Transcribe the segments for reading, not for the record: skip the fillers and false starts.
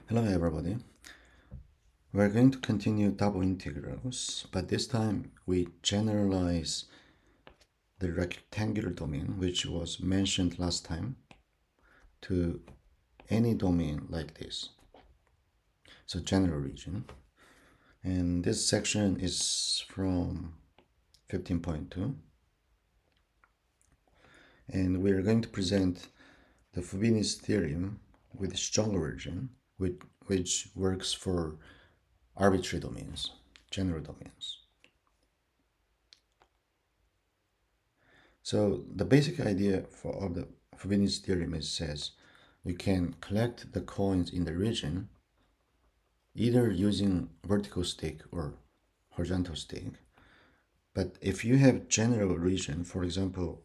Hello everybody. We're going to continue double integrals, but this time we generalize the rectangular domain, which was mentioned last time, to any domain like this. So general region. And this section is from 15.2. And we're going to present the Fubini's theorem with stronger version, which works for arbitrary domains, general domains. So the basic idea of the Fubini's theorem is says we can collect the coins in the region either using vertical stick or horizontal stick. But if you have general region, for example,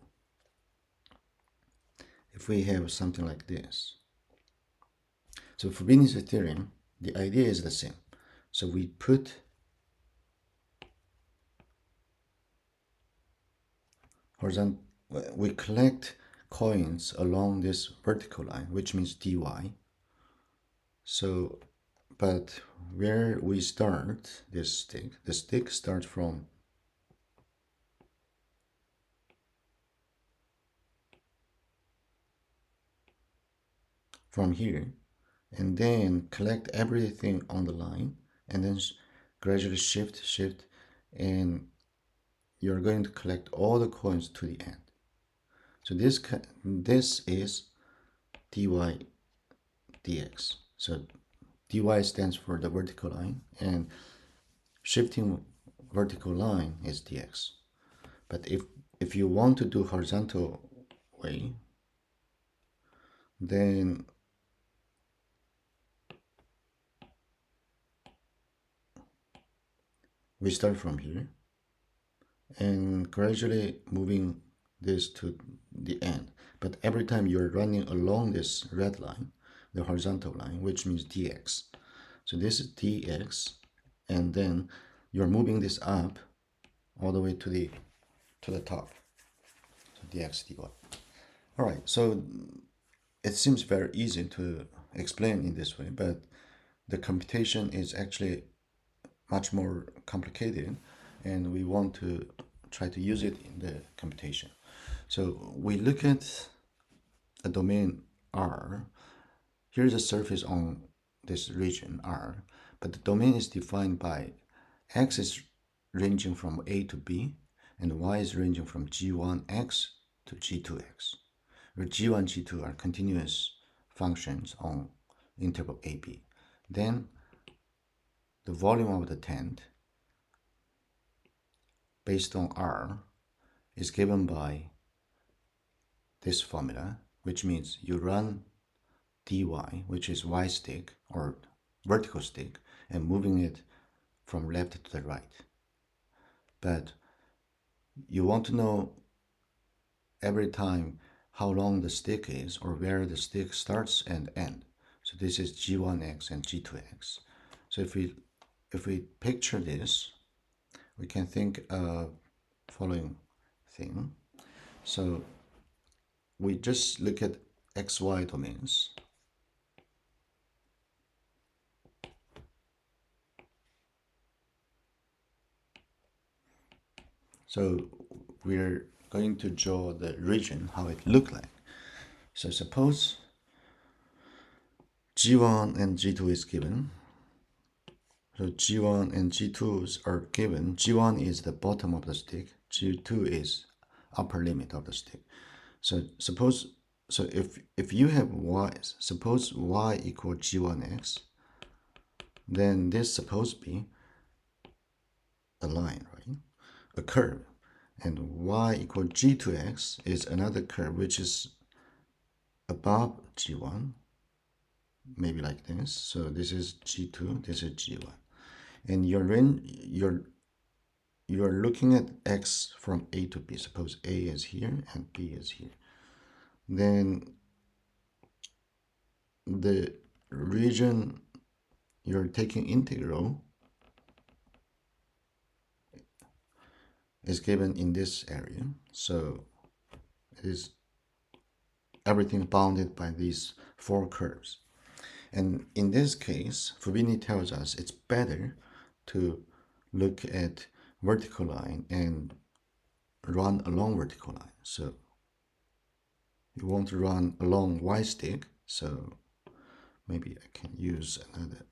if we have something like this, so Fubini's theorem, the idea is the same. So we put horizontal, we collect coins along this vertical line, which means dy. So, but where we start this stick, the stick starts from here, and then collect everything on the line, and then gradually shift, and you're going to collect all the coins to the end. So this is dy dx. So dy stands for the vertical line, and shifting vertical line is dx. But if you want to do horizontal way, then we start from here and gradually moving this to the end. But every time you're running along this red line, the horizontal line, which means dx. So this is dx, and then you're moving this up all the way to the top. So dx dy. All right, so it seems very easy to explain in this way, but the computation is actually much more complicated, and we want to try to use it in the computation. So we look at a domain R. Here's a surface on this region R, but the domain is defined by x is ranging from a to b, and y is ranging from g1x to g2x, where g1, g2 are continuous functions on interval ab. Then the volume of the tent based on R is given by this formula, which means you run dy, which is y stick or vertical stick, and moving it from left to the right. But you want to know every time how long the stick is or where the stick starts and ends. So this is g1x and g2x. So if we picture this, we can think of following thing. So we just look at xy domains. So we're going to draw the region, how it look like. So suppose G1 and G2 is given. So G1 and G2s are given. G1 is the bottom of the stick. G2 is upper limit of the stick. So if you have y, suppose y equal G1x, then this supposed to be a line, right? A curve. And y equal G2x is another curve which is above G1, maybe like this. So this is G2, this is G1. And you're looking at x from A to B. Suppose A is here and B is here. Then the region you're taking integral is given in this area. So it is everything bounded by these four curves. And in this case, Fubini tells us it's better to look at vertical line and run along vertical line. So you want to run along Y stick, so maybe I can use another.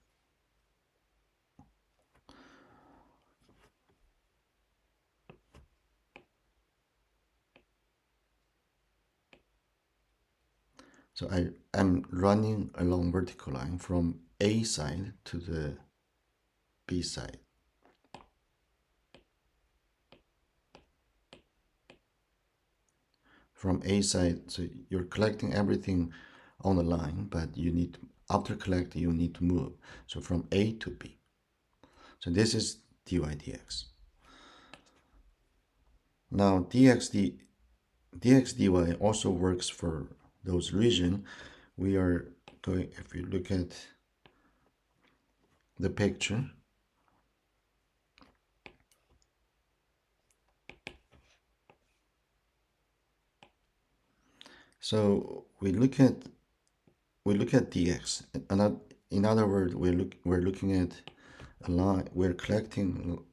So I'm running along vertical line from A side to the B side. From A side, so you're collecting everything on the line, but you need, after collecting, you need to move. So from A to B. So this is dy dx. Now dx dy also works for those region. We are going, if you look at the picture, so we look at dx. In other words, we're looking at a line. We're collecting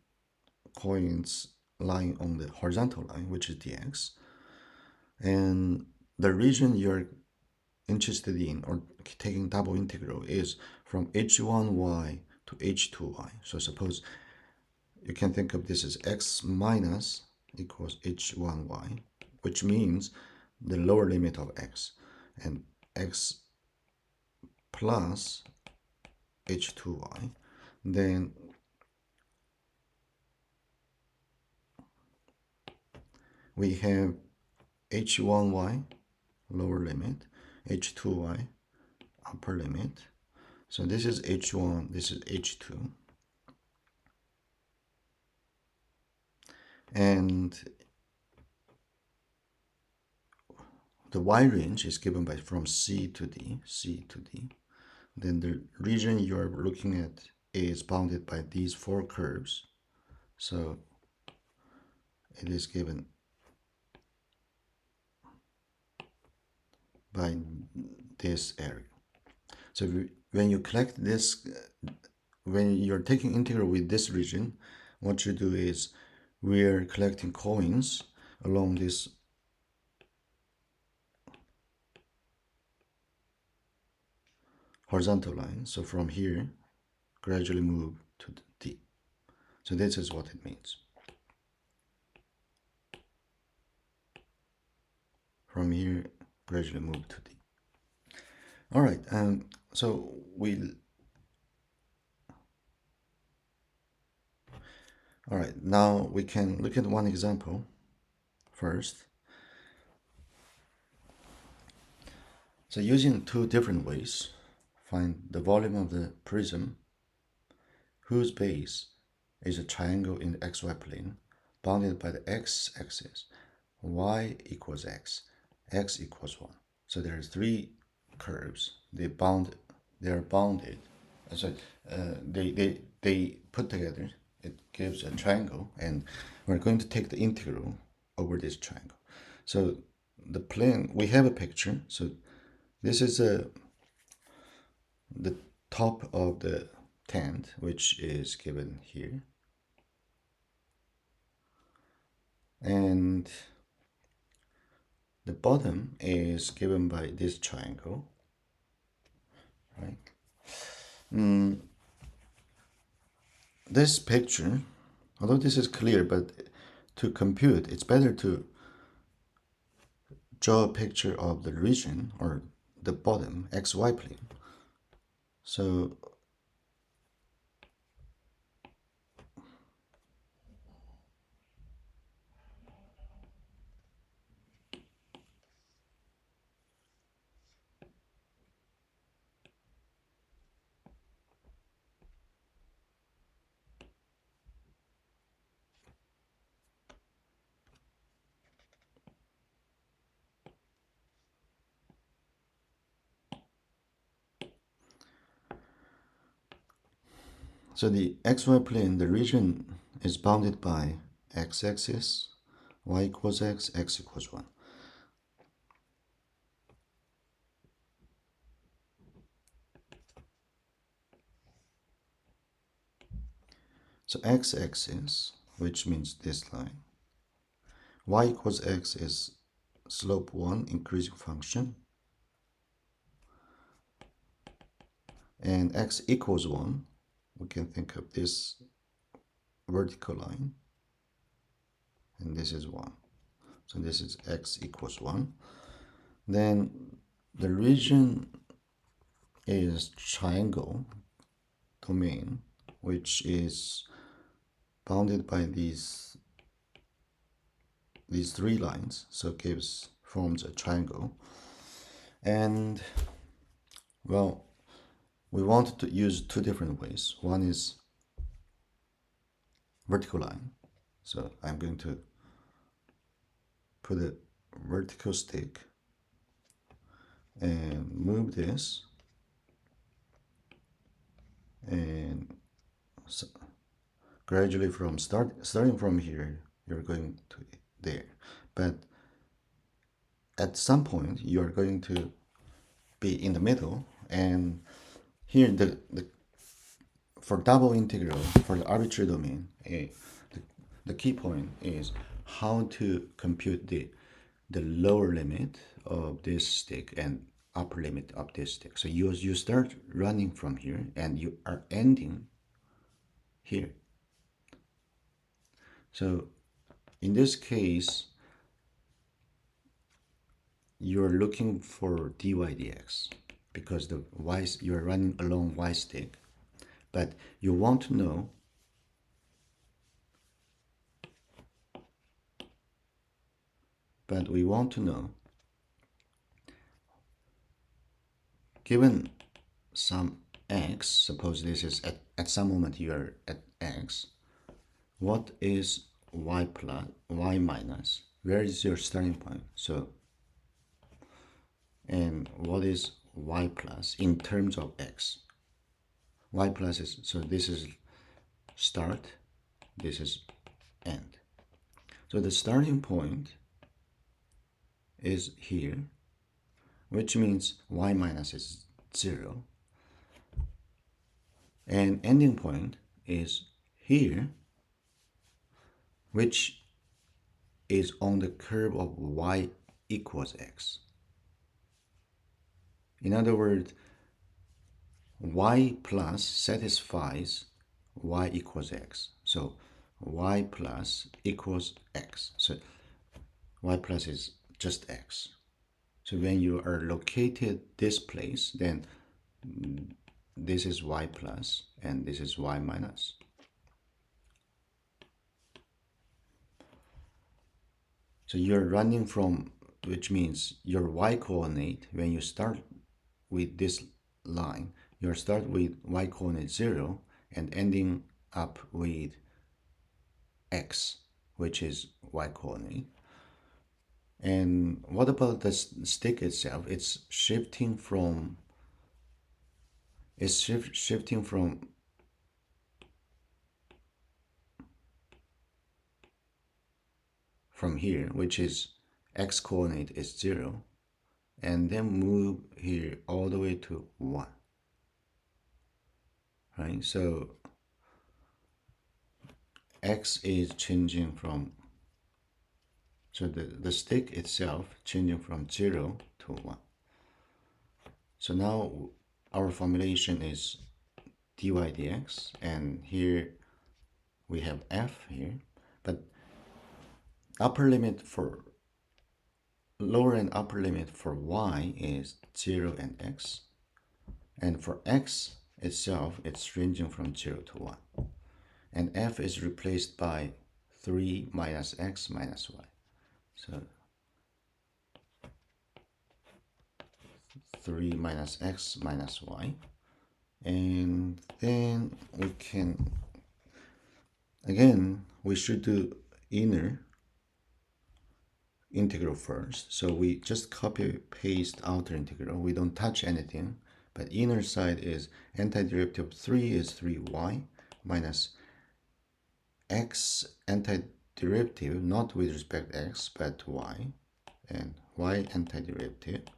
coins lying on the horizontal line, which is dx, and the region you're interested in or taking double integral is from h1y to h2y. So suppose you can think of this as x minus equals h1y, which means the lower limit of x, and x plus h2y. Then we have h1y lower limit, h2y upper limit. So this is h1, this is h2. And the y range is given by from C to D, C to D. Then the region you're looking at is bounded by these four curves. So it is given by this area. So when you collect this, when you're taking integral with this region, what you do is we're collecting coins along this horizontal line. So from here, gradually move to D. So this is what it means. From here, gradually move to D. All right, so all right, now we can look at one example first. So using two different ways, find the volume of the prism whose base is a triangle in the xy plane bounded by the x-axis, y equals x, x equals 1. So there are three curves. They are bounded. So they put together. It gives a triangle, and we're going to take the integral over this triangle. So the plane, we have a picture. So this is the top of the tent, which is given here. And the bottom is given by this triangle, right? This picture, although this is clear, but to compute, it's better to draw a picture of the region or the bottom xy plane. So the xy plane, the region is bounded by x-axis, y equals x, x equals 1. So x-axis, which means this line, y equals x is slope 1 increasing function, and x equals 1, we can think of this vertical line, and this is 1. So this is x equals 1. Then the region is triangle domain, which is bounded by these three lines, so forms a triangle. And well, we want to use two different ways. One is vertical line. So I'm going to put a vertical stick and move this, and so gradually from starting from here, you're going to there. But at some point, you're going to be in the middle, and here for double integral for the arbitrary domain, the key point is how to compute the lower limit of this stick and upper limit of this stick. So you start running from here and you are ending here. So in this case, you're looking for dy dx because you're running along y stick, but you want to know we want to know, given some x, suppose this is at some moment you're at x, what is y plus y minus? Where is your starting point? So, and what is y plus in terms of x? Y plus is, so this is start, this is end. So the starting point is here, which means y minus is 0. And ending point is here, which is on the curve of y equals x. In other words, y plus satisfies y equals x. So y plus equals x. So y plus is just x. So when you are located this place, then this is y plus and this is y minus. So you're running from, which means your y coordinate, when you start with this line, you start with y coordinate 0 and ending up with x, which is y coordinate. And what about the stick itself? It's shifting from here, which is x coordinate is 0, and then move here all the way to 1. Right? So x is changing from, so the stick itself changing from 0 to 1. So now our formulation is dy dx, and here we have f here, but lower and upper limit for y is 0 and x, and for x itself it's ranging from 0 to 1, and f is replaced by 3 minus x minus y. So 3 minus x minus y, and then we can, again, we should do inner integral first. So we just copy paste outer integral, we don't touch anything, but inner side is antiderivative of 3 is 3y minus x antiderivative, not with respect to x but to y, and y antiderivative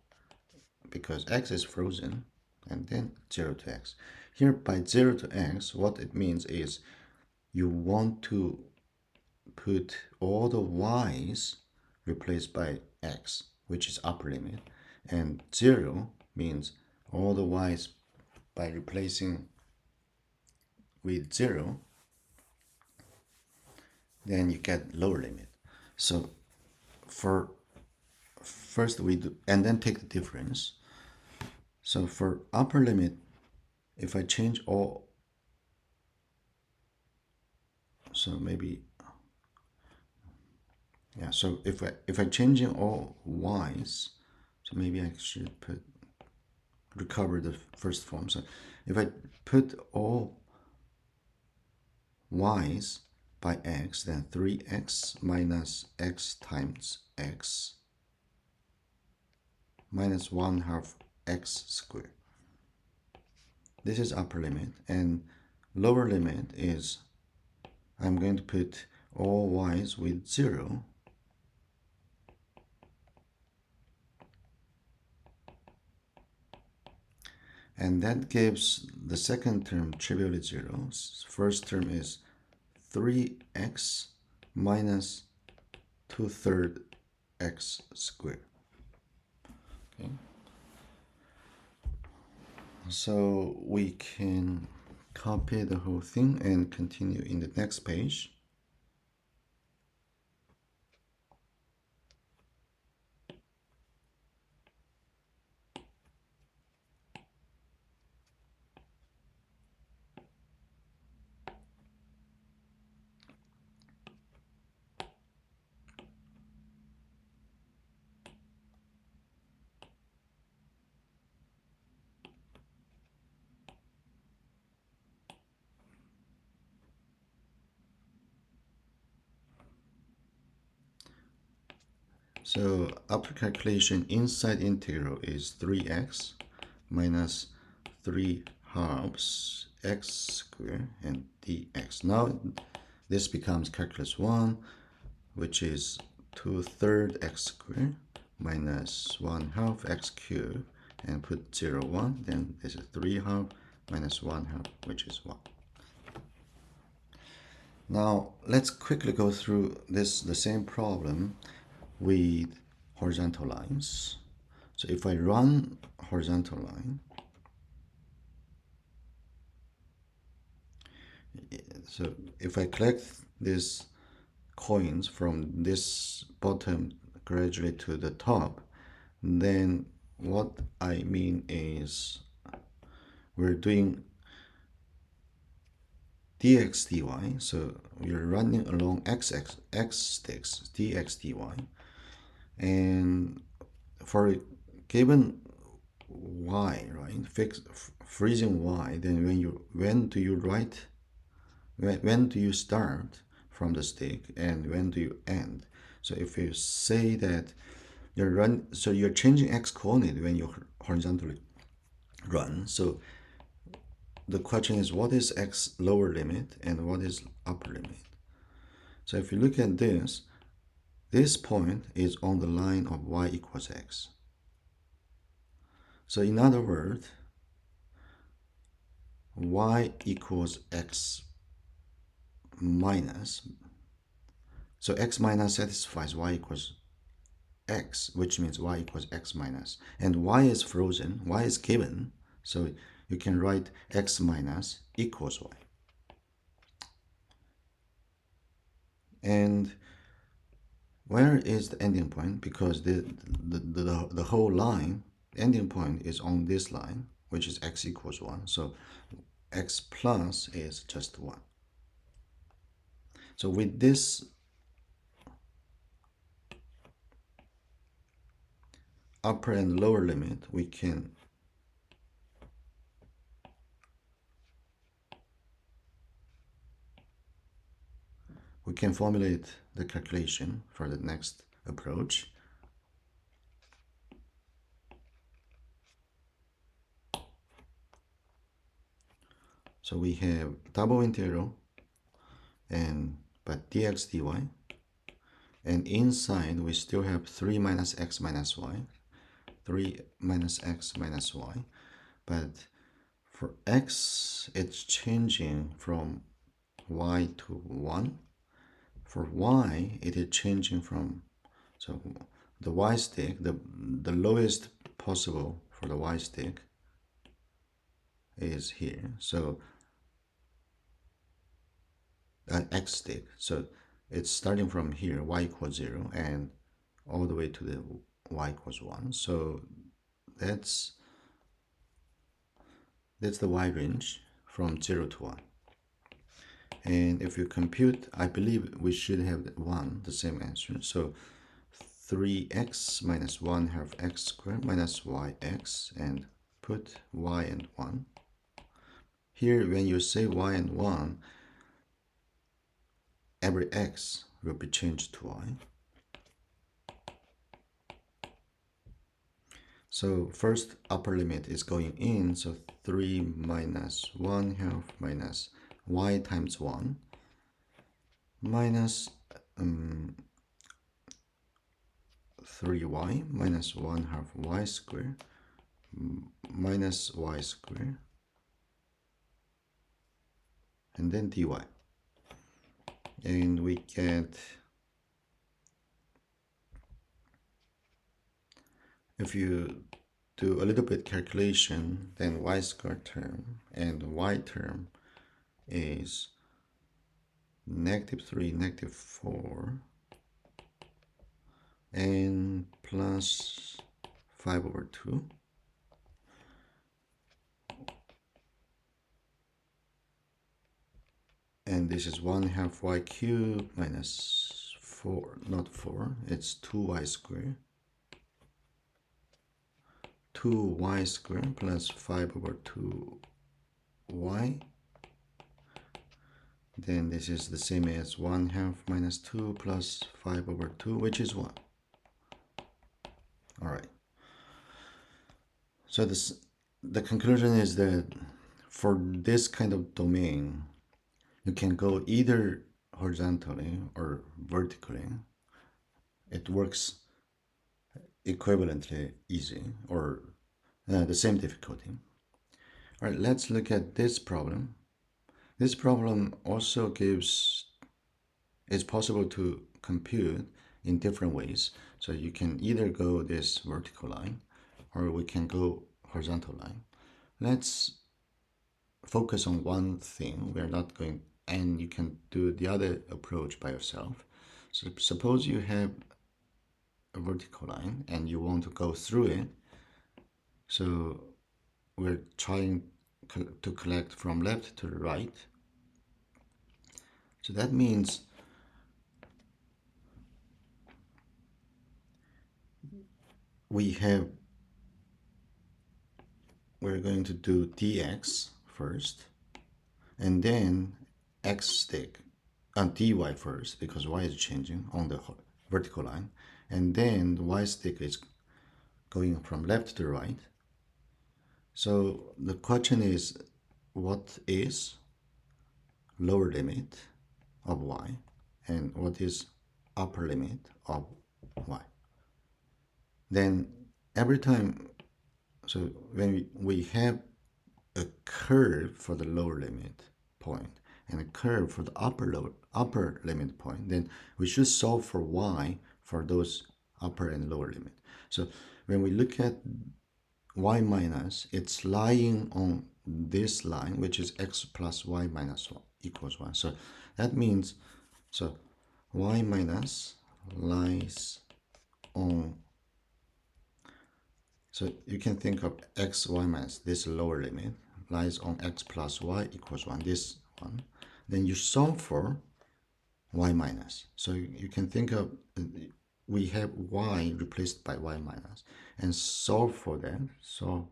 because x is frozen, and then 0 to x. Here by 0 to x, what it means is you want to put all the y's replaced by x, which is upper limit, and 0 means all the y's by replacing with 0, then you get lower limit. So for first we do, and then take the difference. So for upper limit, if I change all, so maybe, yeah, so if I changing all y's, so maybe I should recover the first form. So if I put all y's by x, then 3x minus x times x minus 1/2 x squared. This is upper limit, and lower limit is I'm going to put all y's with 0, and that gives the second term trivially 0. First term is 3x minus 2/3 x squared. Okay. So we can copy the whole thing and continue in the next page. So after calculation, inside integral is 3x minus 3/2 x squared and dx. Now this becomes calculus 1, which is 2/3 x squared minus 1/2 x cubed, and put 0, 1, then this is 3/2 minus 1/2, which is 1. Now let's quickly go through the same problem with horizontal lines. So if I run horizontal line, so if I collect these coins from this bottom gradually to the top, then what I mean is we're doing dx dy, so we're running along x sticks dx dy, and for a given y, right, freezing y, then when do you start from the stick and when do you end? So if you say that you're changing x coordinate when you horizontally run. So the question is, what is x lower limit and what is upper limit? So if you look at this point is on the line of y equals x. So in other words, y equals x minus. So x minus satisfies y equals x, which means y equals x minus. And y is frozen, y is given, so you can write x minus equals y. And where is the ending point? Because the whole line, ending point is on this line, which is x equals 1. So x plus is just 1. So with this upper and lower limit, we can formulate the calculation for the next approach. So we have double integral but dx dy, and inside we still have 3 minus x minus y, 3 minus x minus y, but for x it's changing from y to 1. For y, it is changing from, so the y stick, the lowest possible for the y stick is here. So x stick. So it's starting from here, y equals 0, and all the way to the y equals 1. So that's the y range from 0 to 1. And if you compute, I believe we should have 1, the same answer. So 3x minus 1 half x squared minus yx, and put y and 1. Here, when you say y and 1, every x will be changed to y. So first upper limit is going in, so 3 minus 1 half minus y times 1 minus 3y minus 1 half y squared minus y squared, and then dy. And we get, if you do a little bit calculation, then y squared term and y term is -3, -4, and plus 5/2. And this is 1 half y cubed minus 4, not 4, it's 2y squared. 2y squared plus 5/2y. Then this is the same as 1 half minus 2 plus 5/2, which is 1. All right. So the conclusion is that for this kind of domain, you can go either horizontally or vertically. It works equivalently easy, or the same difficulty. All right, let's look at this problem. This problem also gives, it's possible to compute in different ways. So you can either go this vertical line, or we can go horizontal line. Let's focus on one thing. We're not going, and you can do the other approach by yourself. So suppose you have a vertical line and you want to go through it. So we're trying to collect from left to right. So that means we're going to do dx first, and then x stick on dy first, because y is changing on the vertical line, and then the y stick is going from left to right. So the question is, what is lower limit of y, and what is upper limit of y? Then every time, so when we have a curve for the lower limit point and a curve for the upper limit point, then we should solve for y for those upper and lower limit. So when we look at y minus, it's lying on this line, which is x plus y minus 1 equals 1. So that means, so y minus lies on, so you can think of x, y minus, this lower limit lies on x plus y equals 1, this one. Then you solve for y minus. So you can think of, we have y replaced by y minus, and solve for that. Solve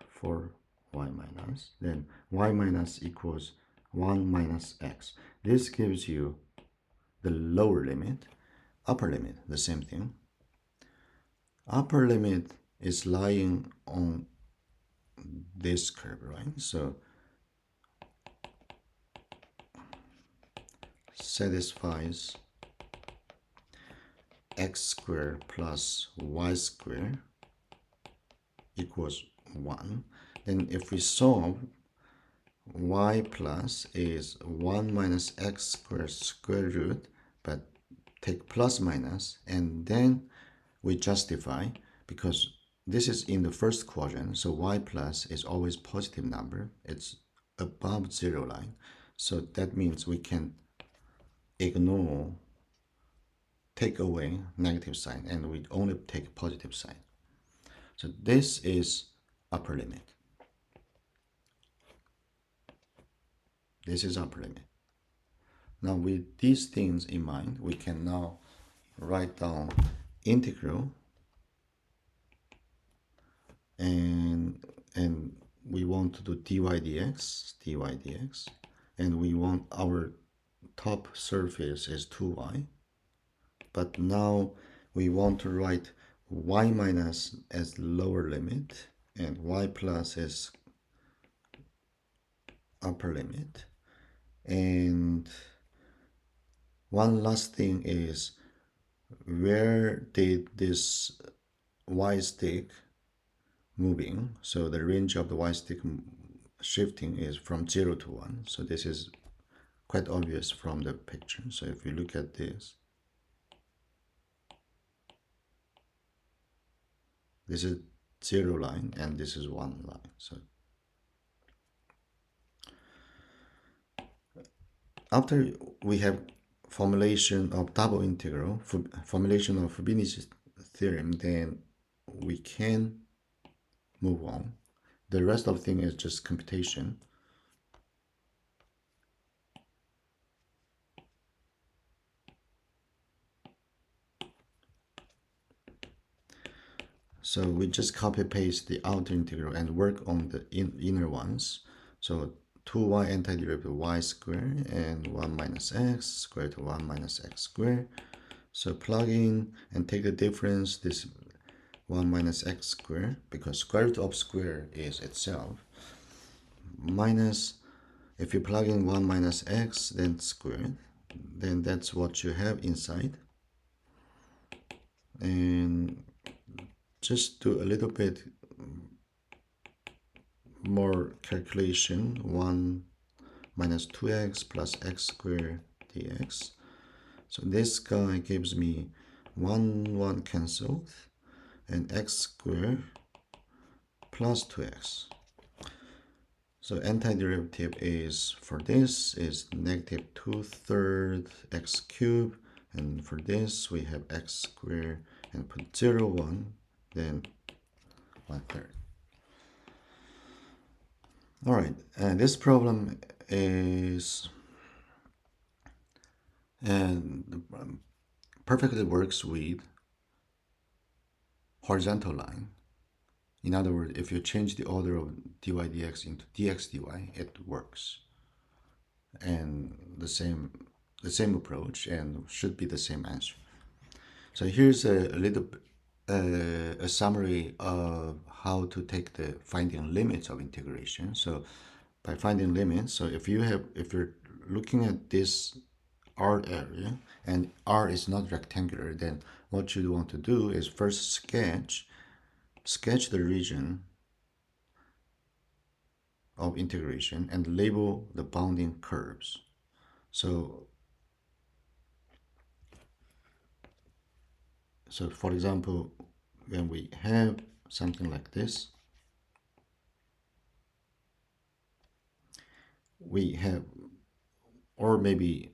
for y minus. Then y minus equals 1 minus x. This gives you the lower limit. Upper limit, the same thing. Upper limit is lying on this curve, right? So satisfies x squared plus y squared equals 1. Then if we solve y plus is 1 minus x squared square root, but take plus minus, and then we justify, because this is in the first quadrant, so y plus is always positive number. It's above zero line. So that means we can ignore, take away negative sign, and we only take positive sign. So this is upper limit. This is upper limit. Now with these things in mind, we can now write down integral, and we want to do dy dx, and we want our top surface is 2y, but now we want to write y minus as lower limit and y plus as upper limit. And one last thing is, where did this y stick moving? So the range of the y stick shifting is from 0 to 1. So this is quite obvious from the picture. So if you look at this, this is 0 line and this is 1 line. So after we have formulation of double integral, formulation of Fibonacci theorem, then we can move on. The rest of the thing is just computation. So we just copy paste the outer integral and work on the inner ones. So 2y antiderivative y squared and 1 minus x squared to 1 minus x squared. So plug in and take the difference, this 1 minus x squared, because square root of square is itself, minus, if you plug in 1 minus x then squared, then that's what you have inside. And just do a little bit more calculation. 1 minus 2x plus x squared dx. So this guy gives me 1 cancelled and x squared plus 2x. So antiderivative is, for this, is negative 2/3 x cubed, and for this we have x squared, and put 0, 1, then 1/3. All right, and this problem is perfectly works with horizontal line. In other words, if you change the order of dy dx into dx dy, it works. And the same approach, and should be the same answer. So here's a little a summary of how to take the finding limits of integration. So by finding limits, so if you're looking at this R area and R is not rectangular, then what you want to do is first sketch the region of integration and label the bounding curves. So for example, when we have something like this, we have, or maybe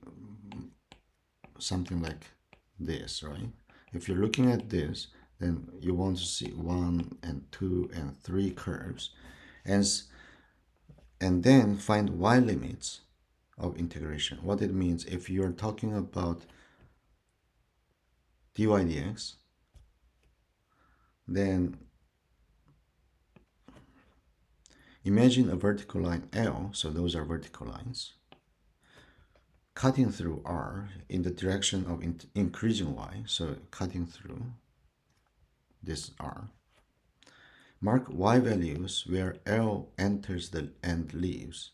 something like this, right? If you're looking at this, then you want to see 1 and 2 and 3 curves, and then find y limits of integration. What it means, if you're talking about dy dx, then imagine a vertical line L, so those are vertical lines, cutting through R in the direction of increasing y, so cutting through this R. Mark y values where L enters and leaves.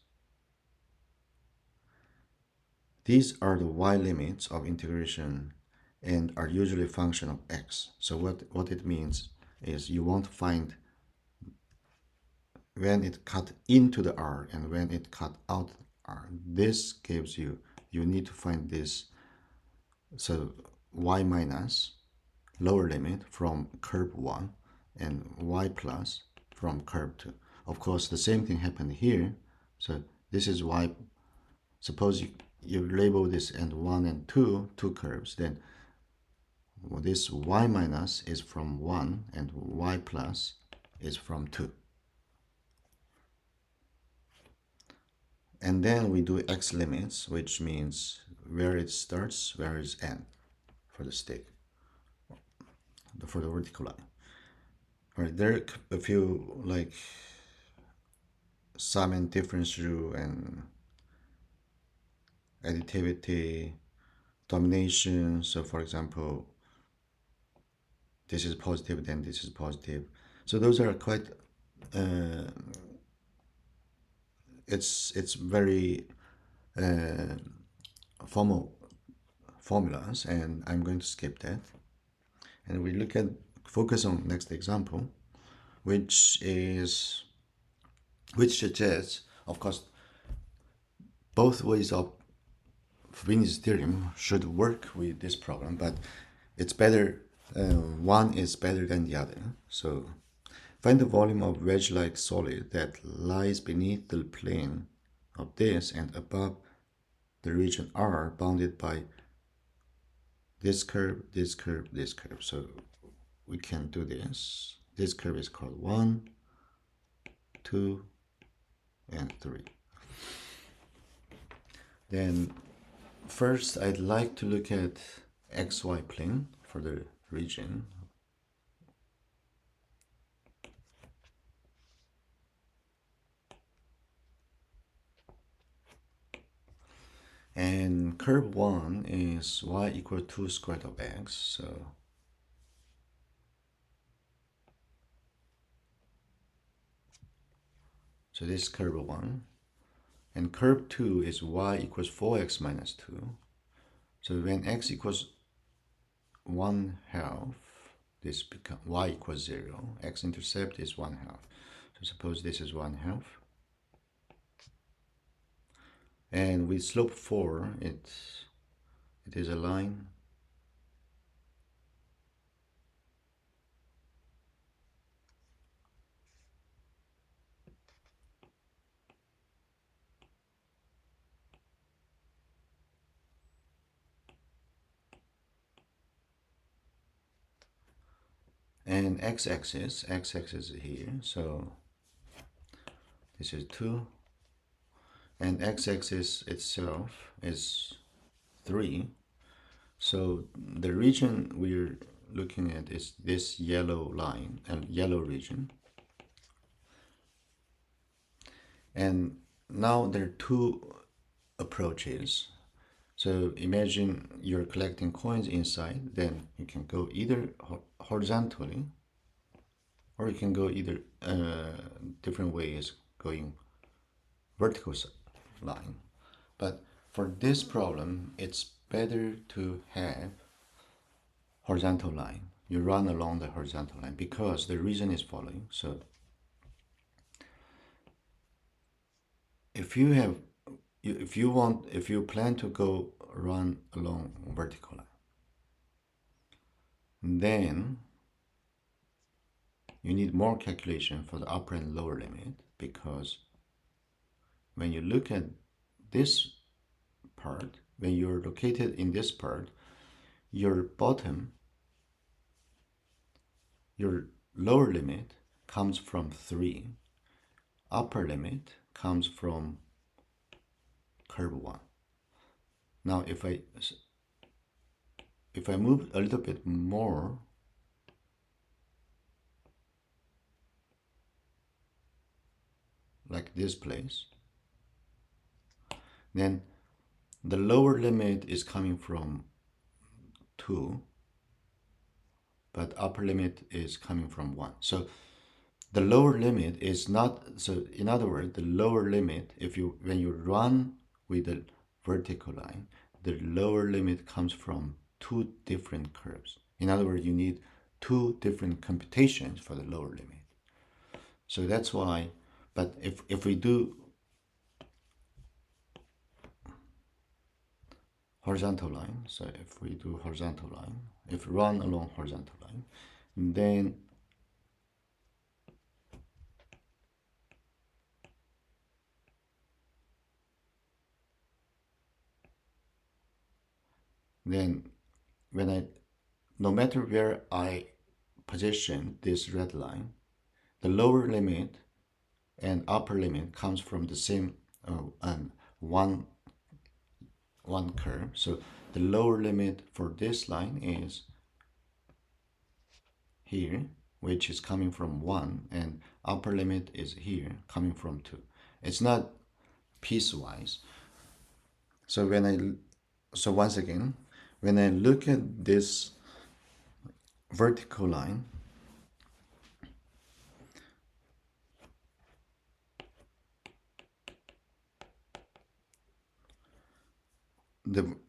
These are the y limits of integration and are usually a function of x. So what it means is you want to find when it cut into the R and when it cut out R. This gives you, you need to find this, so y minus lower limit from curve 1 and y plus from curve 2. Of course, the same thing happened here. So this is y. Suppose you label this and 1 and 2, two curves, then this y minus is from 1 and y plus is from 2. And then we do x limits, which means where it starts, where is end for the stick, for the vertical line. All right, there are a few like sum and difference rule and additivity, domination. So for example, this is positive, then this is positive. So those are quite, it's very formal formulas, and I'm going to skip that. And we focus on next example, which suggests, of course, both ways of Freeney's theorem should work with this problem, but it's better, one is better than the other. So find the volume of wedge-like solid that lies beneath the plane of this and above the region R bounded by this curve, this curve, this curve. So we can do this. This curve is called 1, 2, and 3. Then first I'd like to look at xy plane for the region. And curve 1 is y equal 2 square root of x. So this is curve 1. And curve 2 is y equals 4x minus 2. So when x equals 1/2, this becomes y equals 0. X-intercept is 1/2. So suppose this is 1/2. And with slope 4, it is a line and x-axis is here, so this is 2, and x-axis itself is 3. So the region we're looking at is this yellow line, yellow region. And now there are two approaches. So imagine you're collecting coins inside, then you can go either horizontally, or you can go either different ways, going vertical line. But for this problem, it's better to have horizontal line. You run along the horizontal line because the reason is following. So if you plan to go run along vertical line, then you need more calculation for the upper and lower limit, because when you look at this part, when you're located in this part, your lower limit comes from 3, upper limit comes from curve 1. Now if I move a little bit more, like this place, then the lower limit is coming from 2, but upper limit is coming from 1. So the lower limit is not, so in other words, the lower limit, when you run with the vertical line, the lower limit comes from 2 different curves. In other words, you need 2 different computations for the lower limit. So that's why, But if we do horizontal line, so if we do horizontal line, if we run along horizontal line, then when I, no matter where I position this red line, the lower limit and upper limit comes from the same one curve. So the lower limit for this line is here, which is coming from 1, and upper limit is here, coming from 2. It's not piecewise. So once again, when I look at this vertical line,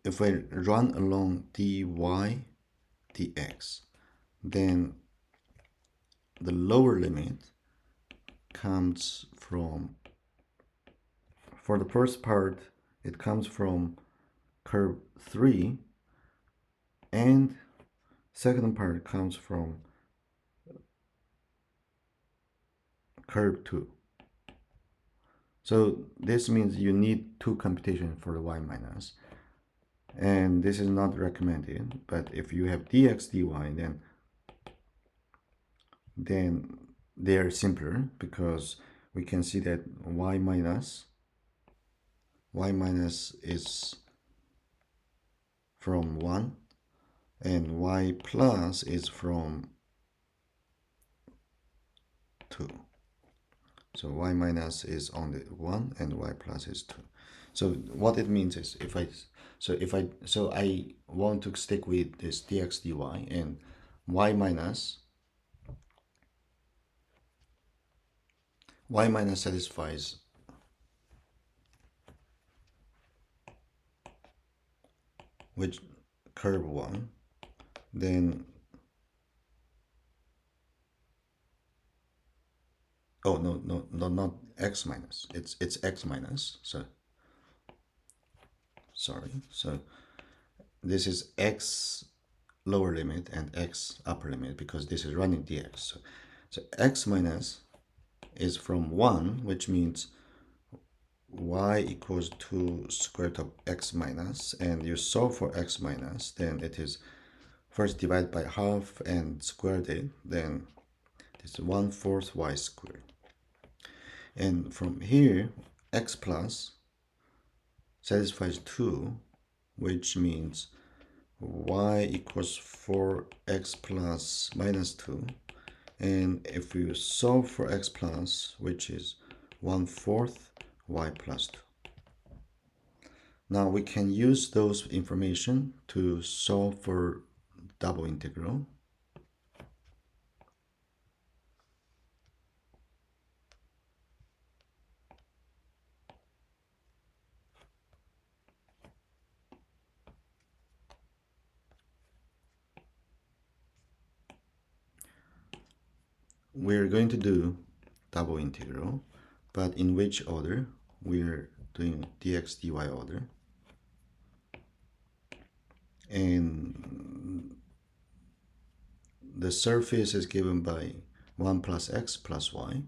if I run along dy dx, then the lower limit comes from, for the first part, it comes from curve 3, and second part comes from curve 2. So this means you need 2 computations for the y minus, and this is not recommended. But if you have dx dy, then they are simpler, because we can see that y minus is from 1, and y plus is from 2. So y minus is only 1 and y plus is 2. So what it means is, if I want to stick with this dx dy, and y minus satisfies which curve 1, then no, not x minus, it's x minus. So sorry, so this is x lower limit and x upper limit, because this is running dx. So x minus is from 1, which means y equals to square root of x minus, and you solve for x minus, then it is first divided by half and squared it, then it's 1/4 y squared. And from here, x plus satisfies 2, which means y equals 4x plus minus 2. And if we solve for x plus, which is 1/4 y plus 2. Now we can use those information to solve for double integral. We're going to do double integral, but in which order? We're doing dx dy order. And the surface is given by 1 plus x plus y.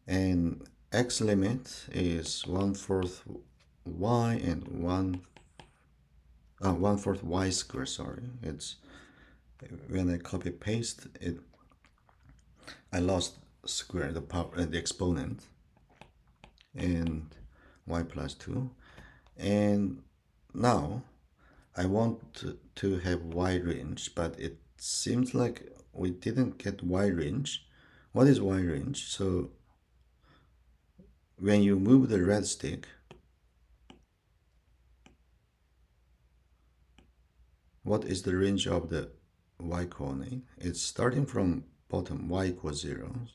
And x limit is 1/4 y and 1/4 y squared, sorry. It's, when I copy paste it, I lost square, the power, the exponent, and y plus 2. And now I want to have y range, but it seems like we didn't get y range. What is y range? So when you move the red stick, what is the range of the y coordinate? It's starting from bottom, y equals 0.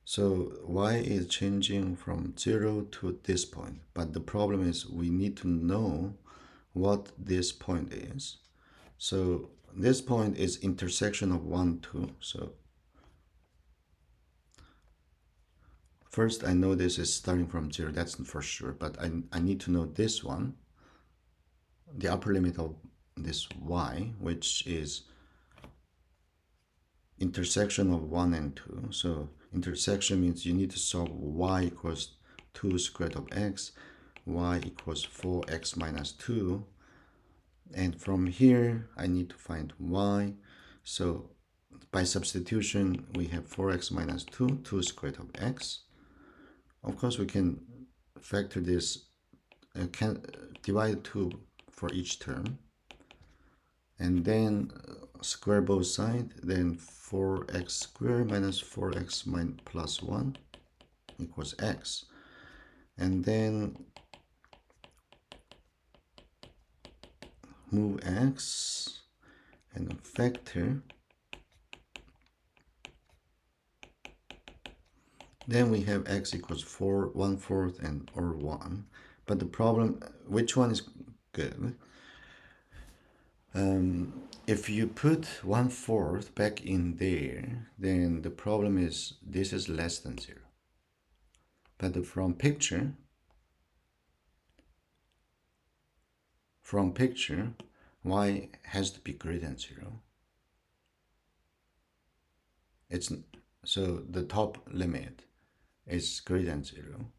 So y is changing from 0 to this point. But the problem is we need to know what this point is. So this point is intersection of 1, 2. So first I know this is starting from 0, that's for sure, but I need to know this one, the upper limit of this y, which is intersection of 1 and 2. So intersection means you need to solve y equals 2 squared of x, y equals 4x minus 2, and from here I need to find y. So by substitution we have 4x minus 2, 2 squared of x. Of course we can factor this, can divide 2 for each term, and then square both sides, then 4x squared minus 4x plus 1 equals x. And then move x and factor. Then we have x equals 4, 1/4 and or 1. But the problem, which one is good? If you put 1/4 back in there, then the problem is this is less than 0. But from picture, y has to be greater than 0. It's so the top limit is greater than 0.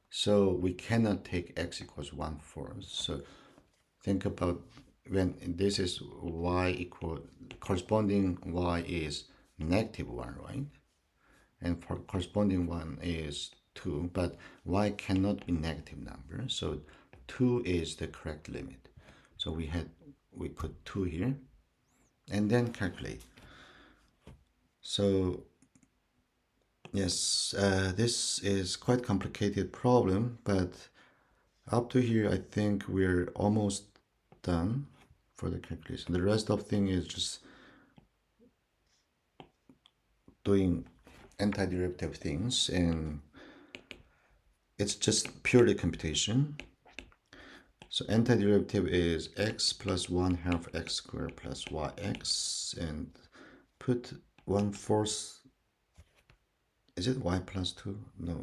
So we cannot take x equals 1/4. So think about when this is y equal, corresponding y is -1, right? And for corresponding one is 2, but y cannot be negative number, so 2 is the correct limit. So we put 2 here and then calculate. So yes, this is quite complicated problem, but up to here I think we're almost done for the calculation. The rest of thing is just doing antiderivative things, and it's just purely computation. So antiderivative is x plus 1/2 x squared plus yx, and put 1/4. Is it y plus 2? No,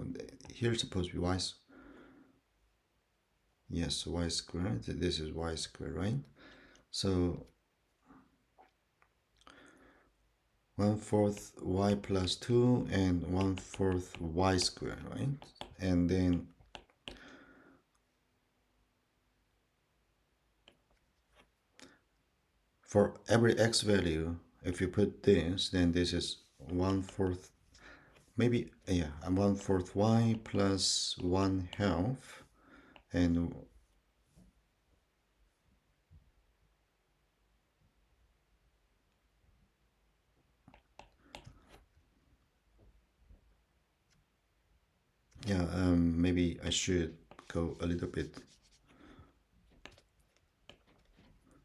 here it's supposed to be y. Yes, y squared. This is y squared, right? So 1/4 y plus 2 and 1/4 y squared, right? And then for every x value, if you put this, then this is 1/4, maybe, yeah, 1/4 y plus 1/2, and yeah, maybe I should go a little bit.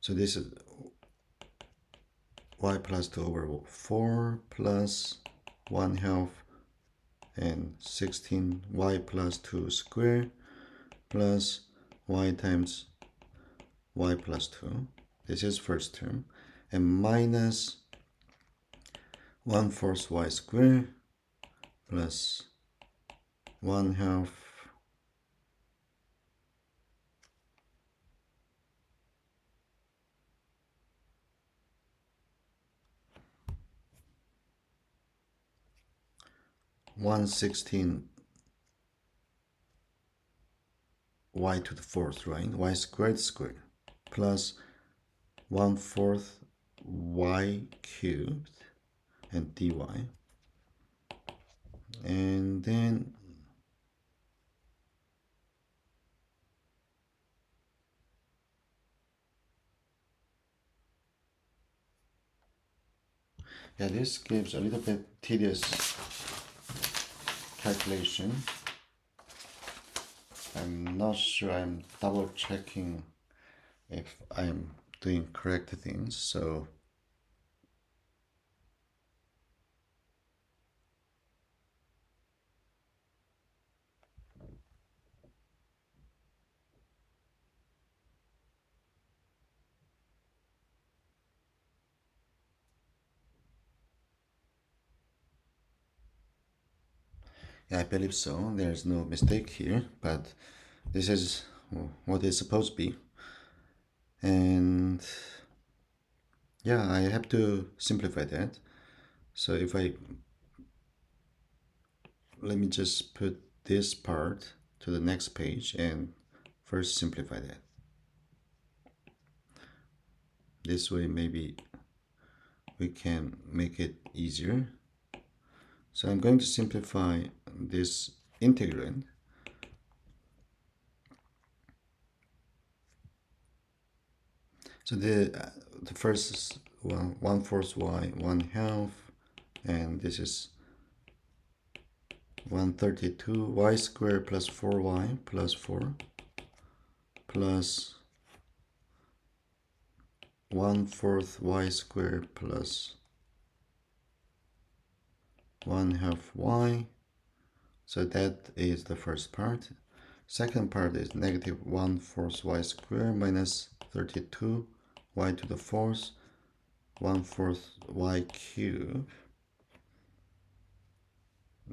So this is y plus 2 over 4 plus 1/2 and 16 y plus 2 squared plus y times y plus 2. This is first term, and minus 1/4 y squared plus 1/2 1/16 y to the fourth, right? Y squared plus 1/4 y cubed and dy, and then yeah, this gives a little bit tedious calculation. I'm not sure, I'm double checking if I'm doing correct things. So Yeah, I believe so. There's no mistake here, but this is what it's supposed to be. And yeah, I have to simplify that. So if I, let me just put this part to the next page and first simplify that. This way maybe we can make it easier. So I'm going to simplify this integrand. So the first is 1/4 y, 1/2, and this is 132 y squared plus 4y plus 4 plus 1/4 y squared plus 1/2 y. So that is the first part. Second part is negative 1/4 y squared minus 32 y to the fourth 1/4 y cubed.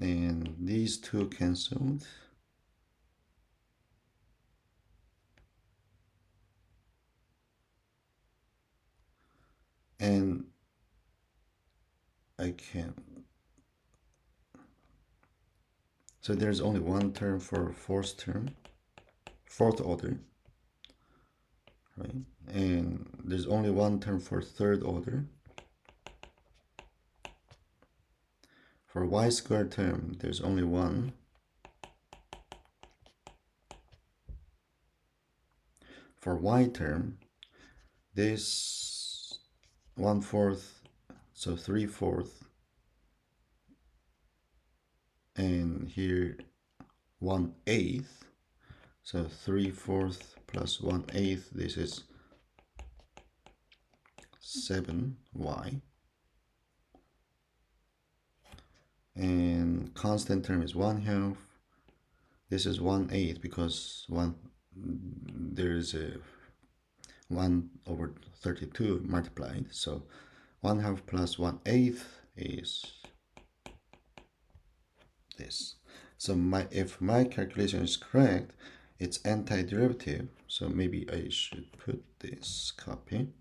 And these two cancelled. And I can. So there's only one term for fourth order, right? And there's only one term for third order. For y squared term, there's only one. For y term, this 1/4, so 3/4, and here 1/8, so 3/4 plus 1/8, this is 7y. And constant term is 1/2. This is 1/8 because there is a 1/32 multiplied. So 1/2 plus 1/8 is this. So if my calculation is correct, it's antiderivative. So maybe I should put this copy.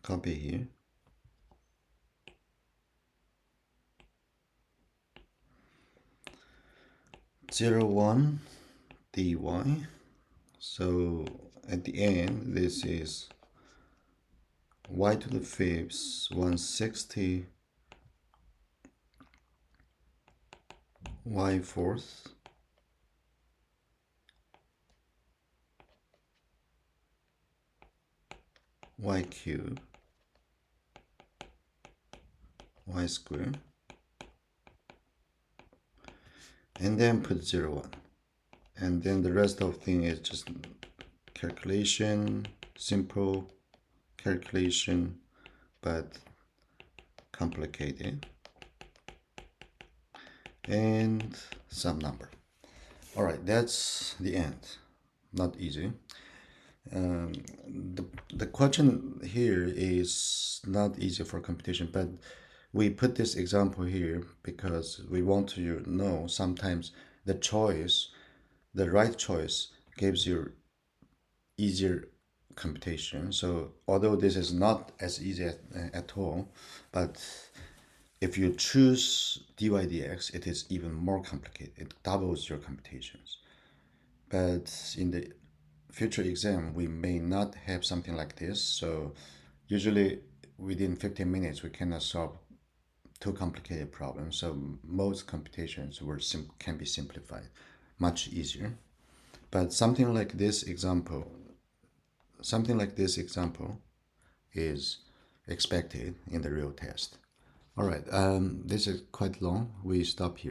Copy here. Zero one dy. So at the end, this is y to the fifth 160 y fourth y cubed y squared, and then put 0, 1. And then the rest of the thing is just calculation, simple calculation, but complicated, and some number. All right, that's the end. Not easy. The question here is not easy for computation, but we put this example here because we want to know sometimes the right choice gives you easier computation. So although this is not as easy at all, but if you choose dy dx, it is even more complicated. It doubles your computations. But in the future exam, we may not have something like this. So usually within 15 minutes, we cannot solve too complicated problems. So most computations can be simplified much easier. But something like this example is expected in the real test. All right, this is quite long. We stop here.